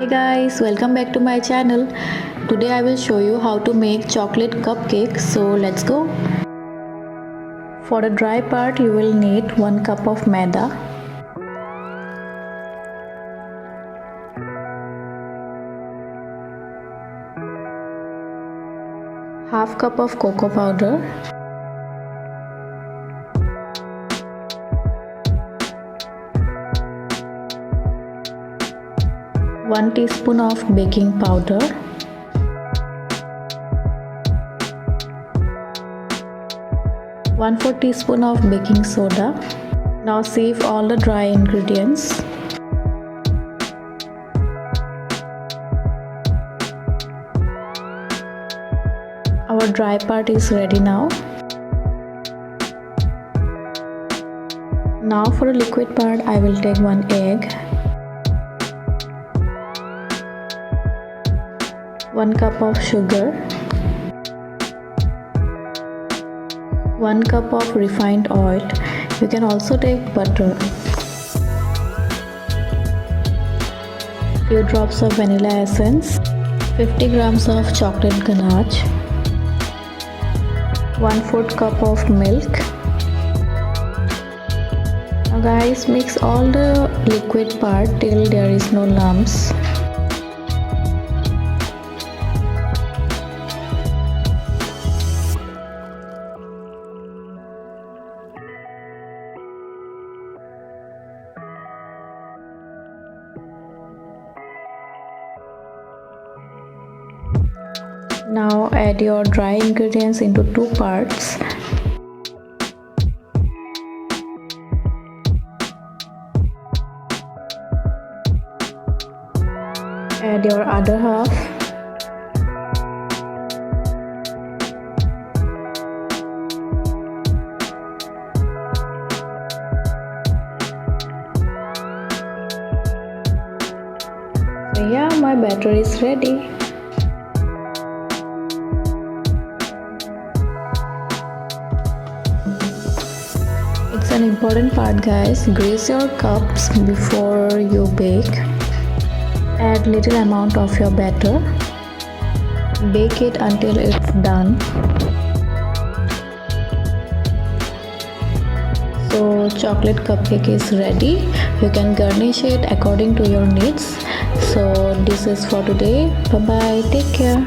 guys, welcome back to my channel. Today I will show you how to make chocolate cupcake. So let's go. For the dry part you will need 1 cup of maida, half cup of cocoa powder, 1 teaspoon of baking powder, 1/4 teaspoon of baking soda. Now sieve all the dry ingredients. Our dry part is ready now. Now for the liquid part I will take 1 egg, 1 cup of sugar, 1 cup of refined oil. You can also take butter, few drops of vanilla essence, 50 grams of chocolate ganache, 1/4 cup of milk. Now guys, mix all the liquid part till there is no lumps. Now add your dry ingredients into 2 parts. Add your other half. So yeah, my batter is ready. It's an important part guys, grease your cups before you bake. Add little amount of your batter. Bake it until it's done. So chocolate cupcake is ready. You can garnish it according to your needs. So this is for today. Bye bye, take care.